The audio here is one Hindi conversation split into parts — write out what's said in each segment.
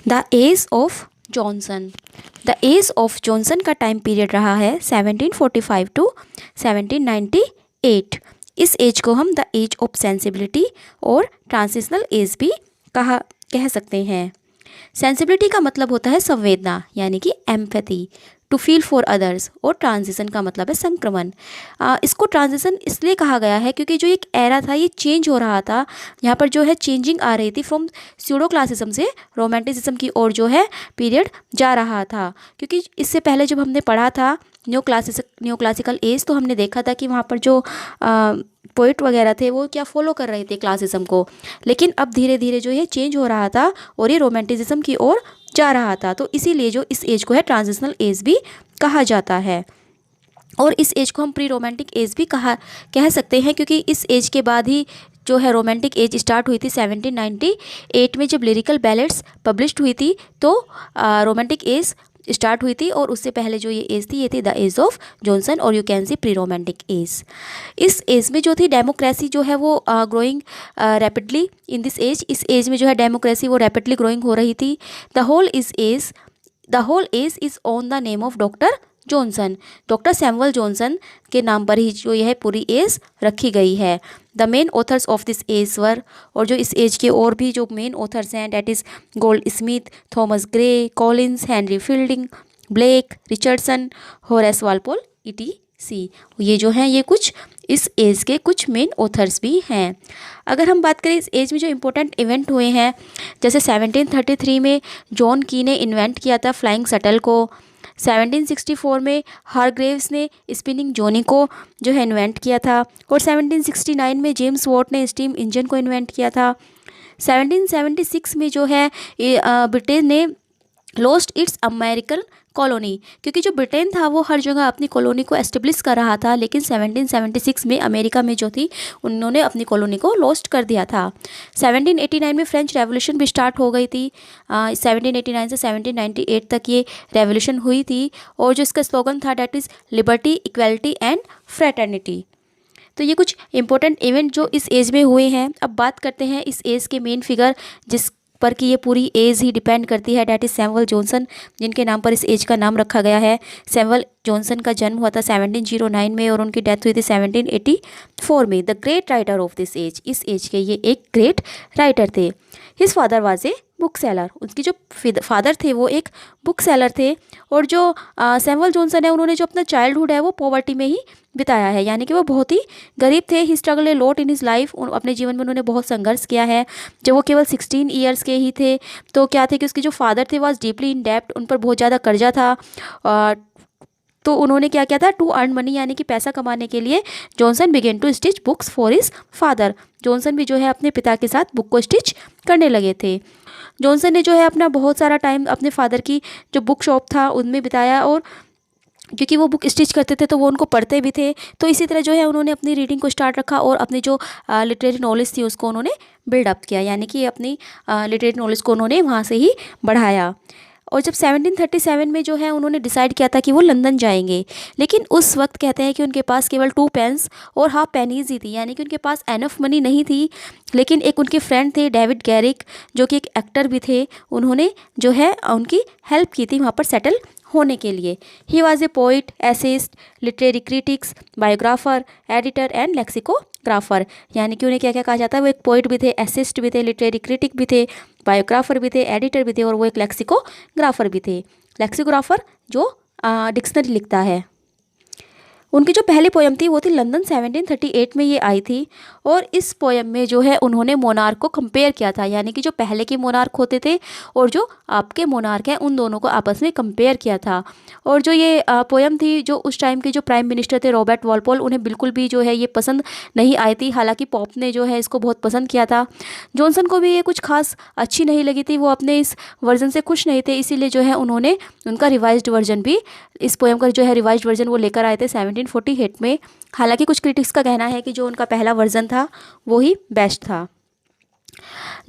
The age of Johnson. The age of Johnson का टाइम पीरियड रहा है 1745 टू 1798। इस एज को हम द एज ऑफ सेंसिबिलिटी और ट्रांजिशनल एज भी कह सकते हैं। सेंसिबिलिटी का मतलब होता है संवेदना यानी कि empathy, to feel for others, और ट्रांजिशन का मतलब है संक्रमण। इसको ट्रांजिशन इसलिए कहा गया है क्योंकि जो एक एरा था ये चेंज हो रहा था। यहाँ पर जो है चेंजिंग आ रही थी फ्रॉम स्यूडो क्लासिज्म से रोमांटिसिज्म की ओर जो है पीरियड जा रहा था। क्योंकि इससे पहले जब हमने पढ़ा था न्यू क्लासिकल एज, तो हमने देखा था कि वहाँ पर जो पोइट वगैरह थे वो क्या फॉलो कर रहे थे क्लासिज्म को, लेकिन अब धीरे धीरे जो ये चेंज हो रहा था और ये रोमांटिसिज्म की ओर जा रहा था। तो इसीलिए जो इस एज को है ट्रांजिशनल एज भी कहा जाता है। और इस एज को हम प्री रोमांटिक एज भी कह सकते हैं, क्योंकि इस एज के बाद ही जो है रोमांटिक एज स्टार्ट हुई थी 1798 में, जब लिरिकल बैलेट्स पब्लिश्ड हुई थी तो रोमांटिक एज स्टार्ट हुई थी। और उससे पहले जो ये एज थी ये थी द एज ऑफ जॉनसन, और you can see pre romantic age. इस एज में जो थी डेमोक्रेसी जो है वो growing rapidly in this age. इस एज में जो है डेमोक्रेसी वो रैपिडली ग्रोइंग हो रही थी। The whole age is on the name of doctor Johnson. Doctor Samuel Johnson के नाम पर ही जो यह पूरी एज रखी गई है। The main authors of this age were, और जो इस एज के और भी जो मेन ऑथर्स हैं that is Goldsmith, Thomas Gray, Collins, Henry Fielding, Blake, Richardson, Horace Walpole ETC। ये जो हैं ये कुछ इस एज के कुछ मेन ऑथर्स भी हैं। अगर हम बात करें इस एज में जो इम्पोर्टेंट इवेंट हुए हैं, जैसे 1733 में जॉन की ने इन्वेंट किया था फ्लाइंग शटल को। 1764 में हारग्रेव्स ने स्पिनिंग जोनी को जो है इन्वेंट किया था। और 1769 में जेम्स वॉट ने स्टीम इंजन को इन्वेंट किया था। 1776 में जो है ब्रिटेन ने लॉस्ट इट्स अमेरिकन कॉलोनी, क्योंकि जो ब्रिटेन था वो हर जगह अपनी कॉलोनी को एस्टेब्लिश कर रहा था, लेकिन 1776 में अमेरिका में जो थी उन्होंने अपनी कॉलोनी को लॉस्ट कर दिया था। 1789 में फ्रेंच रेवोल्यूशन भी स्टार्ट हो गई थी। 1789 से 1798 तक ये रेवोल्यूशन हुई थी, और जो इसका स्लोगन था that is liberty, equality and fraternity. तो ये कुछ इंपॉर्टेंट इवेंट जो इस एज में हुए हैं। अब बात करते हैं इस एज के मेन फिगर जिस पर कि ये पूरी एज ही डिपेंड करती है, डैट इज़ सैमुअल जॉनसन, जिनके नाम पर इस एज का नाम रखा गया है। सैमुअल जॉनसन का जन्म हुआ था 1709 में और उनकी डेथ हुई थी 1784 में। The great writer of this age, इस एज के ये एक ग्रेट राइटर थे। His father was a bookseller, उनकी जो फादर थे वो एक बुक सेलर थे। और जो सैमुअल जॉनसन है उन्होंने जो अपना चाइल्डहुड है वो पॉवर्टी में ही बिताया है, यानी कि वो बहुत ही गरीब थे। He struggle a lot in his life, अपने जीवन में उन्होंने बहुत संघर्ष किया है। जब वो केवल 16 ईयर्स के ही थे तो क्या थे कि उसके जो फादर थे वॉज डीपली इन डेप्ट, उन पर बहुत ज़्यादा कर्जा था। तो उन्होंने क्या किया था, टू अर्न मनी यानी कि पैसा कमाने के लिए Johnson began to stitch books for his father. Johnson भी जो है अपने पिता के साथ बुक को स्टिच करने लगे थे। जॉनसन ने जो है अपना बहुत सारा टाइम अपने फादर की जो बुक शॉप था उनमें बिताया, और क्योंकि वो बुक स्टिच करते थे तो वो उनको पढ़ते भी थे। तो इसी तरह जो है उन्होंने अपनी रीडिंग को स्टार्ट रखा और अपनी जो लिटरेरी नॉलेज थी उसको उन्होंने बिल्डअप किया, यानी कि अपनी लिटरेरी नॉलेज को उन्होंने वहाँ से ही बढ़ाया। और जब 1737 में जो है उन्होंने डिसाइड किया था कि वो लंदन जाएंगे, लेकिन उस वक्त कहते हैं कि उनके पास केवल 2 पेंस और हाफ पेनीज ही थी, यानी कि उनके पास एनफ मनी नहीं थी। लेकिन एक उनके फ्रेंड थे डेविड गैरिक, जो कि एक एक्टर भी थे, उन्होंने जो है उनकी हेल्प की थी वहाँ पर सेटल होने के लिए। He was a poet, essayist, literary critics, biographer, editor and lexicographer, यानी कि उन्हें क्या क्या कहा जाता है, वो एक पोइट भी थे, एसेइस्ट भी थे, लिटरेरी क्रिटिक भी थे, बायोग्राफर भी थे, एडिटर भी थे, और वो एक लेक्सिकोग्राफर भी थे। लेक्सिकोग्राफर जो डिक्शनरी लिखता है। उनकी जो पहली पोयम थी वो थी लंदन, 1738 में ये आई थी। और इस पोयम में जो है उन्होंने मोनार्क को कंपेयर किया था, यानी कि जो पहले के मोनार्क होते थे और जो आपके मोनार्क हैं उन दोनों को आपस में कंपेयर किया था। और जो ये पोयम थी, जो उस टाइम के जो प्राइम मिनिस्टर थे रॉबर्ट वॉलपोल, उन्हें बिल्कुल भी जो है ये पसंद नहीं आई थी। हालांकि पॉप ने जो है इसको बहुत पसंद किया था। जॉनसन को भी ये कुछ खास अच्छी नहीं लगी थी, वो अपने इस वर्जन से खुश नहीं थे, इसीलिए जो है उन्होंने उनका रिवाइज्ड वर्जन भी, इस पोयम का जो है रिवाइज्ड वर्जन वो लेकर आए थे 1748 में। हालांकि कुछ क्रिटिक्स का कहना है कि जो उनका पहला वर्जन था वो ही बेस्ट था।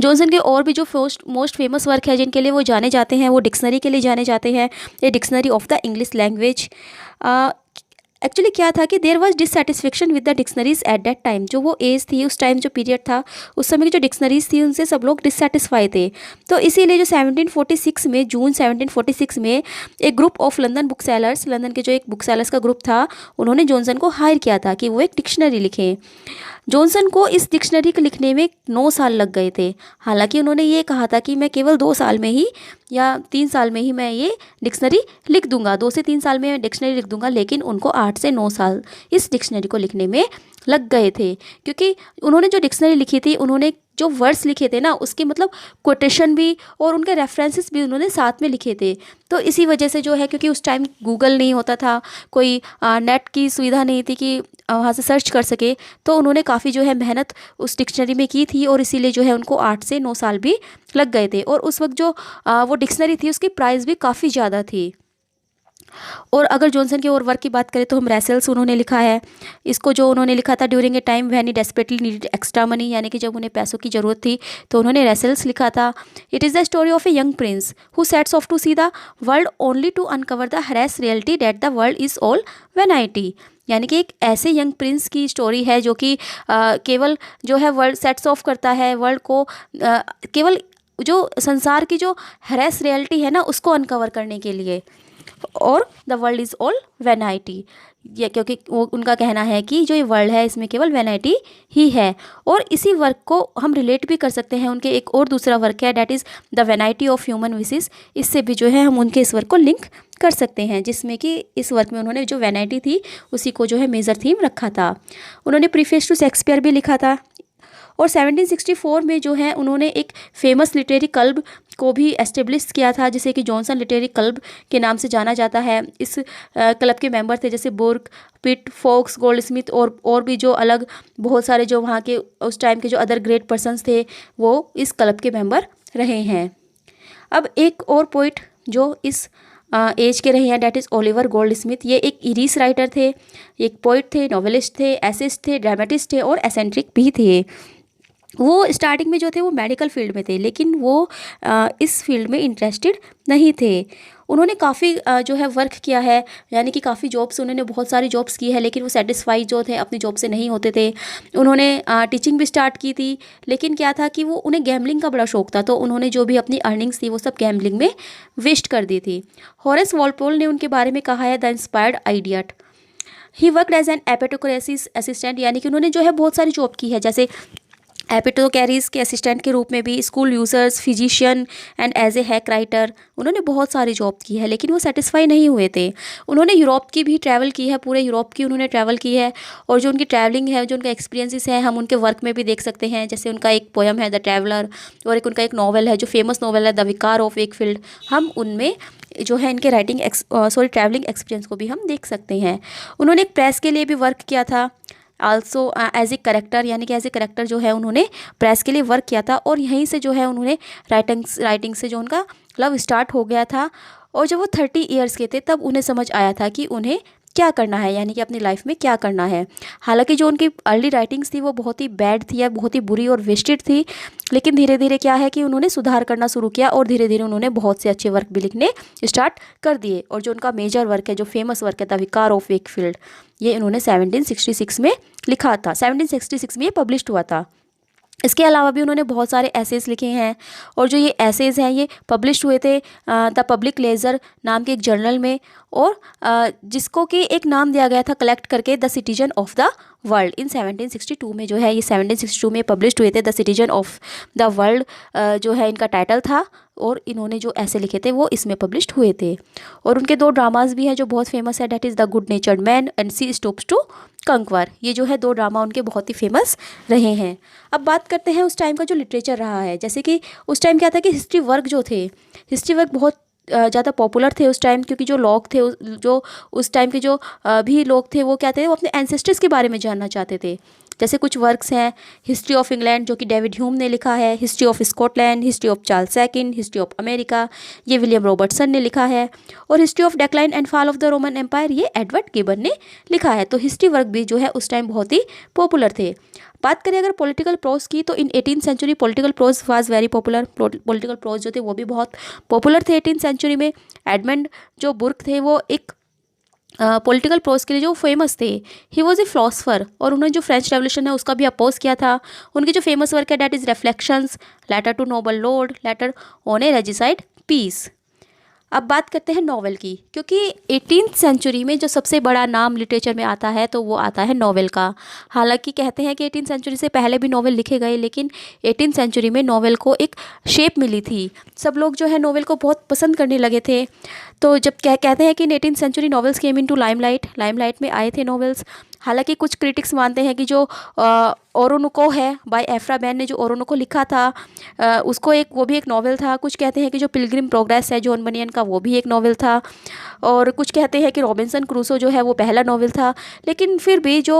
जॉनसन के और भी जो मोस्ट फेमस वर्क है जिनके लिए वो जाने जाते हैं, वो डिक्शनरी के लिए जाने जाते हैं। ये dictionary of the English language. Actually क्या था कि there was dissatisfaction with the dictionaries at that time. जो वो एज थी, उस टाइम जो पीरियड था, उस समय की जो डिक्शनरीज थी उनसे सब लोग डिससेटिस्फाई थे। तो इसीलिए जो 1746 में, जून 1746 में एक group of London book sellers, London के जो एक बुक सेलर्स का ग्रुप था, उन्होंने जॉनसन को हायर किया था कि वो एक डिक्शनरी लिखें। जॉनसन को इस डिक्शनरी को लिखने में 9 साल लग गए थे। हालांकि उन्होंने ये कहा था कि मैं केवल 2 साल में ही या 3 साल में ही मैं ये डिक्शनरी लिख दूंगा, 2 से 3 साल में मैं डिक्शनरी लिख दूंगा, लेकिन उनको 8 से 9 साल इस डिक्शनरी को लिखने में लग गए थे। क्योंकि उन्होंने जो डिक्शनरी लिखी थी, उन्होंने जो वर्ड्स लिखे थे ना, उसके मतलब कोटेशन भी और उनके रेफरेंसेस भी उन्होंने साथ में लिखे थे। तो इसी वजह से जो है, क्योंकि उस टाइम गूगल नहीं होता था, कोई नेट की सुविधा नहीं थी कि वहाँ से सर्च कर सके, तो उन्होंने काफ़ी जो है मेहनत उस डिक्शनरी में की थी, और इसीलिए जो है उनको 8 से 9 साल भी लग गए थे। और उस वक्त जो वो डिक्शनरी थी, उसकी प्राइस भी काफ़ी ज़्यादा थी। और अगर जॉनसन के और वर्क की बात करें तो हम रेसल्स उन्होंने लिखा है। इसको जो उन्होंने लिखा था during a time when he desperately needed extra money, यानी कि जब उन्हें पैसों की ज़रूरत थी तो उन्होंने रेसल्स लिखा था। It is the story of a young prince who sets off to see the world only to uncover the harsh reality that the world is all vanity. यानी कि एक ऐसे यंग प्रिंस की स्टोरी है जो कि केवल जो है वर्ल्ड सेट्स ऑफ करता है, वर्ल्ड को केवल जो संसार की जो हरेस रियलिटी है ना, उसको अनकवर करने के लिए, और the world is all vanity. ये क्योंकि वो उनका कहना है कि जो ये वर्ल्ड है इसमें केवल वैनिटी ही है। और इसी वर्क को हम रिलेट भी कर सकते हैं, उनके एक और दूसरा वर्क है, that is the vanity of human wishes. इससे भी जो है हम उनके इस वर्क को लिंक कर सकते हैं, जिसमें कि इस वर्क में उन्होंने जो वैनिटी थी उसी को जो है मेजर थीम रखा था। उन्होंने प्रीफेस टू शेक्सपियर भी लिखा था। और 1764 में जो है उन्होंने एक फेमस लिटरेरी क्लब को भी एस्टेब्लिश किया था, जिसे कि जॉनसन लिटरेरी क्लब के नाम से जाना जाता है। इस क्लब के मेंबर थे जैसे बुर्क, पिट, फोक्स, गोल्डस्मिथ और भी जो अलग बहुत सारे जो वहाँ के उस टाइम के जो अदर ग्रेट पर्सन्स थे, वो इस क्लब के मेंबर रहे हैं। अब एक और पोइट जो इस एज के रहे हैं, डैट इज़ ओलिवर गोल्डस्मिथ। ये एक इरीस राइटर थे, एक पोइट थे, नॉवेलिस्ट थे, एसेस्ट थे, ड्रामेटिस्ट थे और एसेंट्रिक भी थे। वो स्टार्टिंग में जो थे वो मेडिकल फील्ड में थे, लेकिन वो इस फील्ड में इंटरेस्टेड नहीं थे। उन्होंने काफ़ी जो है वर्क किया है, यानी कि काफ़ी जॉब्स, उन्होंने बहुत सारी जॉब्स की है, लेकिन वो सेटिस्फाई जो थे अपनी जॉब से नहीं होते थे। उन्होंने टीचिंग भी स्टार्ट की थी, लेकिन क्या था कि वो उन्हें गैम्बलिंग का बड़ा शौक था, तो उन्होंने जो भी अपनी अर्निंग्स थी वो सब गैम्बलिंग में वेस्ट कर दी थी। हॉरेस वॉलपोल ने उनके बारे में कहा है, the inspired idiot. He worked as an apothecary's assistant, यानी कि उन्होंने जो है बहुत सारी जॉब की है, जैसे एपिटोकैरीज के असिस्टेंट के रूप में भी, school users, physician and as a hack writer. उन्होंने बहुत सारी जॉब की है, लेकिन वो सेटिस्फाई नहीं हुए थे। उन्होंने यूरोप की भी ट्रैवल की है, पूरे यूरोप की उन्होंने ट्रैवल की है, और जो उनकी ट्रैवलिंग है, जो उनका एक्सपीरियंसेस है, हम उनके वर्क में भी देख सकते हैं। जैसे उनका एक पोएम है द ट्रैवलर, और एक उनका एक नॉवल है जो फेमस नॉवल है द विकार ऑफ वेकफील्ड। हम उनमें जो है इनके ट्रैवलिंग एक्सपीरियंस को भी हम देख सकते हैं। उन्होंने एक प्रेस के लिए भी वर्क किया था, आल्सो एज ए करेक्टर, यानी कि एज ए करेक्टर जो है उन्होंने प्रेस के लिए वर्क किया था। और यहीं से जो है उन्होंने राइटिंग से जो उनका लव स्टार्ट हो गया था। और जब वो 30 ईयर्स के थे तब उन्हें समझ आया था कि उन्हें क्या करना है, यानी कि अपनी लाइफ में क्या करना है। हालांकि जो उनकी अर्ली राइटिंग्स थी वो बहुत ही बैड थी या बहुत ही बुरी और वेस्टेड थी, लेकिन धीरे धीरे क्या है कि उन्होंने सुधार करना शुरू किया, और धीरे धीरे उन्होंने बहुत से अच्छे वर्क भी लिखने स्टार्ट कर दिए। और जो उनका मेजर वर्क है, जो फेमस वर्क है द विकार ऑफ वेकफील्ड, ये इन्होंने 1766 में लिखा था। 1766 में ये पब्लिश हुआ था। इसके अलावा भी उन्होंने बहुत सारे एसेज लिखे हैं, और जो ये एसेज हैं ये पब्लिश हुए थे द पब्लिक लेजर नाम के एक जर्नल में, और जिसको कि एक नाम दिया गया था कलेक्ट करके the citizen of the world. In 1762 में जो है ये 1762 में पब्लिश हुए थे, the citizen of the world जो है इनका टाइटल था, और इन्होंने जो ऐसे लिखे थे वो इसमें पब्लिश हुए थे। और उनके 2 ड्रामाज भी हैं जो बहुत फेमस है, that is the good natured man and she stoops to conquer. ये जो है 2 ड्रामा उनके बहुत ही फेमस रहे हैं। अब बात करते हैं उस टाइम का जो लिटरेचर रहा है। जैसे कि उस टाइम क्या था कि हिस्ट्री वर्क जो थे, हिस्ट्री वर्क बहुत ज़्यादा पॉपुलर थे उस टाइम, क्योंकि जो लोग थे जो उस टाइम के जो भी लोग थे वो क्या थे, वो अपने एंसेस्टर्स के बारे में जानना चाहते थे। जैसे कुछ वर्क्स हैं, हिस्ट्री ऑफ इंग्लैंड जो कि डेविड ह्यूम ने लिखा है, history of Scotland, history of Charles second, history of America ये विलियम रॉबर्टसन ने लिखा है, और history of decline and fall of the Roman Empire ये एडवर्ड गिबन ने लिखा है। तो हिस्ट्री वर्क भी जो है उस टाइम बहुत ही पॉपुलर थे। बात करें अगर पॉलिटिकल प्रोज की, तो in 18th century political prose was very popular. Political prose जो थे वो भी बहुत पॉपुलर थे 18th सेंचुरी में। एडमंड जो बुर्क थे वो एक पॉलिटिकल प्रोज के लिए जो फेमस थे। ही वॉज ए फिलोसफर, और उन्होंने जो फ्रेंच रेवोल्यूशन है उसका भी अपोज किया था। उनकी जो फेमस वर्क है that is reflections, letter to noble lord, letter on a regicide peace. अब बात करते हैं नॉवेल की, क्योंकि 18th सेंचुरी में जो सबसे बड़ा नाम लिटरेचर में आता है तो वो आता है नॉवेल का। हालांकि कहते हैं कि 18th सेंचुरी से पहले भी नॉवेल लिखे गए, लेकिन 18th सेंचुरी में नॉवेल को एक शेप मिली थी। सब लोग जो है नॉवेल को बहुत पसंद करने लगे थे। तो जब कहते हैं कि in 18th century novels came into limelight, limelight में आए थे नॉवेल्स। हालांकि कुछ क्रिटिक्स मानते हैं कि जो ओरोनुको है बाय एफ्रा बैन ने जो ओरोनुको लिखा था उसको एक वो भी एक नॉवेल था। कुछ कहते हैं कि जो पिलग्रिम प्रोग्रेस है जॉन बनियन का वो भी एक नॉवेल था, और कुछ कहते हैं कि रॉबिन्सन क्रूसो जो है वो पहला नॉवेल था। लेकिन फिर भी जो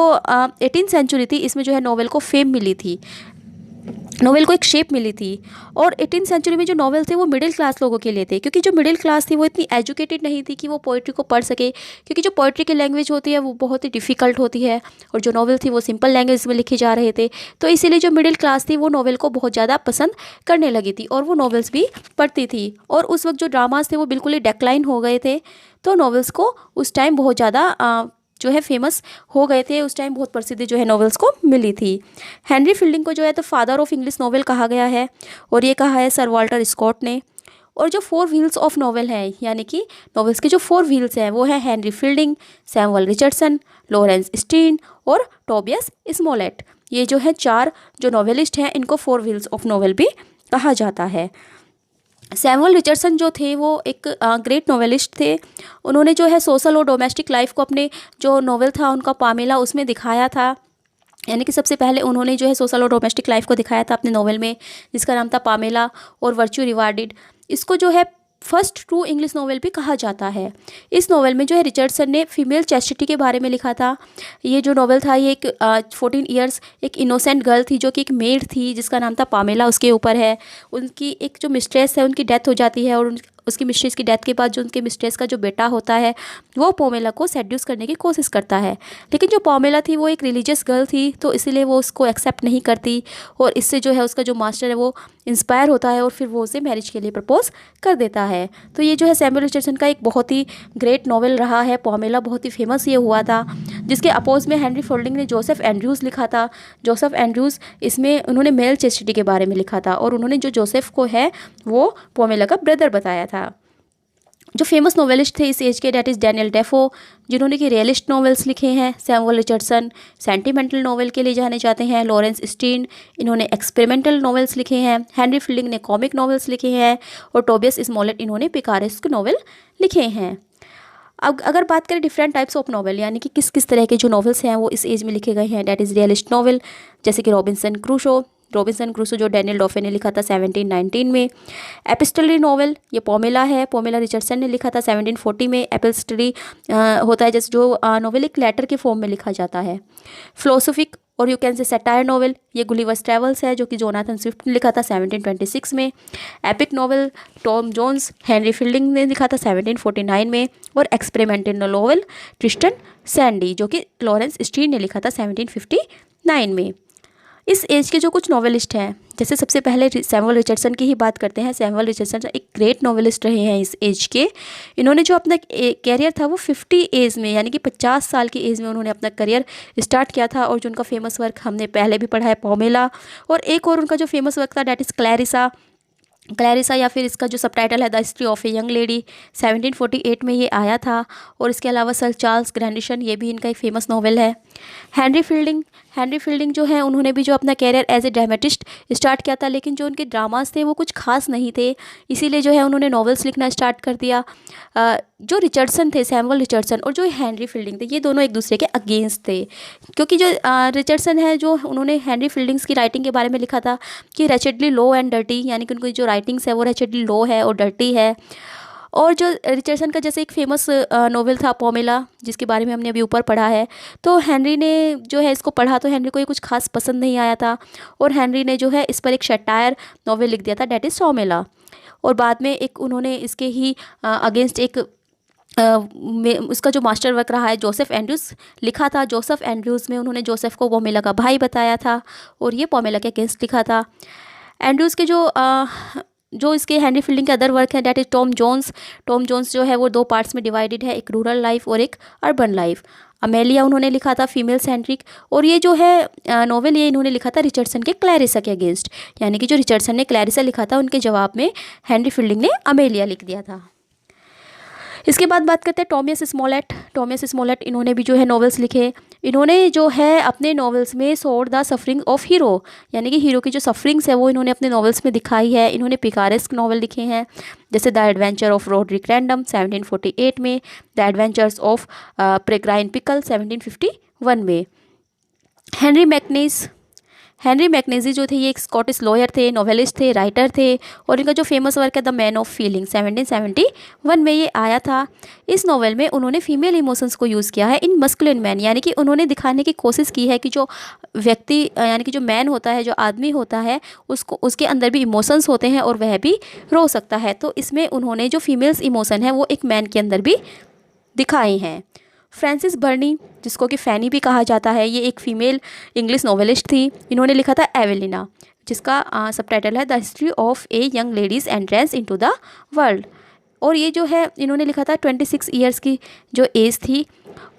18th सेंचुरी थी इसमें जो है नॉवेल को फेम मिली थी, नॉवेल को एक शेप मिली थी। और 18th सेंचुरी में जो नॉवेल थे वो मिडिल क्लास लोगों के लिए थे, क्योंकि जो मिडिल क्लास थी वो इतनी एजुकेटेड नहीं थी कि वो पोइट्री को पढ़ सके, क्योंकि जो पोइट्री की लैंग्वेज होती है वो बहुत ही डिफ़िकल्ट होती है, और जो नॉवेल थी वो सिंपल लैंग्वेज में लिखे जा रहे थे। तो इसीलिए जो मिडिल क्लास थी वो नॉवेल को बहुत ज़्यादा पसंद करने लगी थी, और वो नॉवेल्स भी पढ़ती थी। और उस वक्त जो ड्रामाज थे वो बिल्कुल ही डेक्लाइन हो गए थे, तो नॉवेल्स को उस टाइम बहुत ज़्यादा जो है फेमस हो गए थे। उस टाइम बहुत प्रसिद्धि जो है नॉवेल्स को मिली थी। हेनरी फील्डिंग को जो है तो फादर ऑफ इंग्लिश नॉवेल कहा गया है, और ये कहा है सर वाल्टर स्कॉट ने। और जो 4 व्हील्स ऑफ नॉवेल है, यानी कि नॉवेल्स के जो 4 व्हील्स हैं वो है Henry Fielding, Samuel Richardson, Laurence Sterne और टोबियस स्मॉलेट। ये जो है 4 जो नॉवेलिस्ट हैं इनको 4 व्हील्स ऑफ नॉवेल भी कहा जाता है। सैमुअल रिचर्डसन जो थे वो एक ग्रेट नॉवेलिस्ट थे। उन्होंने जो है सोशल और डोमेस्टिक लाइफ को अपने जो नॉवेल था उनका पामेला उसमें दिखाया था। यानी कि सबसे पहले उन्होंने जो है सोशल और डोमेस्टिक लाइफ को दिखाया था अपने नॉवेल में, जिसका नाम था पामेला और वर्च्यू रिवार्डेड। इसको जो है फर्स्ट ट्रू इंग्लिश नॉवेल भी कहा जाता है। इस नॉवेल में जो है रिचर्डसन ने फीमेल चैस्टिटी के बारे में लिखा था। ये जो नॉवेल था ये एक 14 ईयर्स एक इनोसेंट गर्ल थी जो कि एक मेड थी जिसका नाम था पामेला, उसके ऊपर है। उनकी एक जो मिस्ट्रेस है उनकी डेथ हो जाती है, और उसकी मिस्ट्रेस की डेथ के बाद जो उनके मिस्ट्रेस का जो बेटा होता है वो पामेला को सेड्यूस करने की कोशिश करता है। लेकिन जो पामेला थी वो एक रिलीजियस गर्ल थी, तो इसीलिए वो उसको एक्सेप्ट नहीं करती, और इससे जो है उसका जो मास्टर है वो इंस्पायर होता है और फिर वो उसे मैरिज के लिए प्रपोज कर देता है। तो ये जो है सैमुअल रिचर्डसन का एक बहुत ही ग्रेट नॉवेल रहा है। पामेला बहुत ही फेमस ये हुआ था, जिसके अपोज में हेनरी फील्डिंग ने जोसेफ एंड्रयूज़ लिखा था। जोसेफ एंड्रयूज़ इसमें उन्होंने मेल चेस्टिटी के बारे में लिखा था, और उन्होंने जो जोसेफ को है वो पामेला का ब्रदर बताया था। जो फेमस नॉवेलिस्ट थे इस एज के डैट इज़ डैनियल डेफो, जिन्होंने कि रियलिस्ट नॉवेल्स लिखे हैं। सैमुअल रिचर्डसन सेंटिमेंटल नॉवेल के लिए जाने जाते हैं। लॉरेंस स्टीन इन्होंने एक्सपेरिमेंटल नॉवेल्स लिखे हैं। हेनरी फील्डिंग ने कॉमिक नॉवेल्स लिखे हैं, और टोबियस स्मॉलेट इन्होंने पिकारेस्क नॉवेल लिखे हैं। अब अगर बात करें डिफरेंट टाइप्स ऑफ नॉवेल, यानी कि किस किस तरह के जो नॉवेल्स हैं वो इस एज में लिखे गए हैं, डैट इज़ रियलिस्ट नॉवेल, जैसे कि रॉबिन्सन क्रूसो जो डैनियल डॉफे ने लिखा था 1719 में। एपिस्टलरी नॉवेल ये पामेला है, पामेला रिचर्डसन ने लिखा था 1740 में। एपिस्टलरी होता है जैसे जो नॉवेल एक लेटर के फॉर्म में लिखा जाता है। फिलोसोफिक और you can say satire novel ये गुलिवर्स ट्रैवल्स है जो कि जोनाथन स्विफ्ट ने लिखा था 1726 में। Epic novel Tom Jones Henry Fielding ने लिखा था 1749 में। और एक्सपेरिमेंटल नॉवेल ट्रिस्टन सैंडी जो कि लॉरेंस स्टीन ने लिखा था 1759 में। इस एज के जो कुछ नॉवेलिस्ट हैं, जैसे सबसे पहले सैमुअल रिचर्डसन की ही बात करते हैं। सैमुअल रिचर्डसन एक ग्रेट नॉवेलिस्ट रहे हैं इस एज के। इन्होंने जो अपना कैरियर था वो 50 एज में, यानी कि 50 साल की एज में उन्होंने अपना करियर स्टार्ट किया था। और जो उनका फेमस वर्क हमने पहले भी पढ़ा है पामेला, और एक और उनका जो फेमस वर्क था डैट इज़ क्लैरिसा, या फिर इसका जो सबटाइटल है the history of a young lady, 1748 में ये आया था। और इसके अलावा सर चार्ल्स ग्रैंडिशन ये भी इनका एक फेमस नॉवेल है। हेनरी फील्डिंग जो है उन्होंने भी जो अपना career as a dramatist start किया था, लेकिन जो उनके ड्रामास थे वो कुछ खास नहीं थे, इसीलिए जो है उन्होंने नॉवेल्स लिखना स्टार्ट कर दिया। जो रिचर्डसन थे, सैमुअल रिचर्डसन, और जो हेनरी फील्डिंग थे, ये दोनों एक दूसरे के अगेंस्ट थे, क्योंकि जो रिचर्डसन है जो उन्होंने हेनरी फील्डिंग्स की राइटिंग के बारे में लिखा था कि रैचेडली लो एंड डर्टी, यानी कि उनकी जो राइटिंग्स है वो रैचेडली लो है और डर्टी है। और जो रिचर्डसन का जैसे एक फेमस नॉवेल था पामेला, जिसके बारे में हमने अभी ऊपर पढ़ा है, तो हेनरी ने जो है इसको पढ़ा तो हेनरी को ये कुछ खास पसंद नहीं आया था, और हेनरी ने जो है इस पर एक सटायर नॉवेल लिख दिया था डैट इज़ पामेला। और बाद में एक उन्होंने इसके ही अगेंस्ट एक उसका जो मास्टर वर्क रहा है जोसेफ एंड्रयूज़ लिखा था। जोसेफ एंड्रयूज़ में उन्होंने जोसेफ को पामेला का भाई बताया था, और ये पामेला के अगेंस्ट लिखा था। एंड्रयूज़ के जो जो इसके हेनरी फील्डिंग के अदर वर्क है that is Tom Jones. Tom Jones जो है वो 2 पार्ट्स में डिवाइडेड है, एक रूरल लाइफ और एक अर्बन लाइफ। अमेलिया उन्होंने लिखा था फीमेल सेंट्रिक, और ये जो है नॉवेल ये इन्होंने लिखा था रिचर्डसन के क्लैरिसा के अगेंस्ट, यानी कि जो रिचर्डसन ने क्लैरिसा लिखा था उनके जवाब में हेनरी फील्डिंग ने अमेलिया लिख दिया था। इसके बाद बात करते हैं टॉमस स्मॉलेट। टॉमस स्मॉलेट इन्होंने भी जो है नॉवेल्स लिखे। इन्होंने जो है अपने नॉवेल्स में सोड द सफरिंग ऑफ हीरो, यानी कि हीरो की जो सफरिंग्स है वो इन्होंने अपने नॉवेल्स में दिखाई है। इन्होंने पिकारेस्क नॉवल लिखे हैं, जैसे the adventure of Rodrick random 1748 में, द एडवेंचर्स ऑफ पेरेग्राइन पिकल 1751 में। हेनरी मैकनेजी जो थे ये एक स्कॉटिश लॉयर थे, नॉवेलिस्ट थे, राइटर थे, और इनका जो फेमस वर्क है द मैन ऑफ फीलिंग 1771 में ये आया था। इस नॉवेल में उन्होंने फीमेल इमोशंस को यूज़ किया है इन मस्कुलिन मैन, यानी कि उन्होंने दिखाने की कोशिश की है कि जो व्यक्ति यानी कि जो मैन होता है, जो आदमी होता है, उसको उसके अंदर भी इमोशंस होते हैं और वह भी रो सकता है। तो इसमें उन्होंने जो फीमेल्स इमोशन है वो एक मैन के अंदर भी दिखाए हैं। फ्रांसिस बर्नी, जिसको कि फैनी भी कहा जाता है, ये एक फीमेल इंग्लिश नॉवेलिस्ट थी। इन्होंने लिखा था एवेलिना, जिसका सबटाइटल है the history of a young ladies entrance into the world. और ये जो है इन्होंने लिखा था 26 ईयर्स की जो एज थी।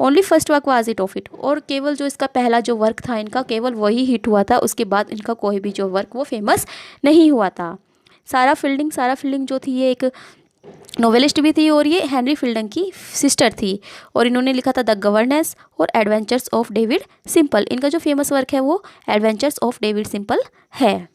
Only first work was it of it, और केवल जो इसका पहला जो वर्क था इनका केवल वही हिट हुआ था, उसके बाद इनका कोई भी जो वर्क वो फेमस नहीं हुआ था। सारा फील्डिंग जो थी ये एक नोवेलिस्ट भी थी, और ये हेनरी फील्डिंग की सिस्टर थी, और इन्होंने लिखा था द गवर्नेस और एडवेंचर्स ऑफ डेविड सिंपल। इनका जो फेमस वर्क है वो एडवेंचर्स ऑफ डेविड सिंपल है।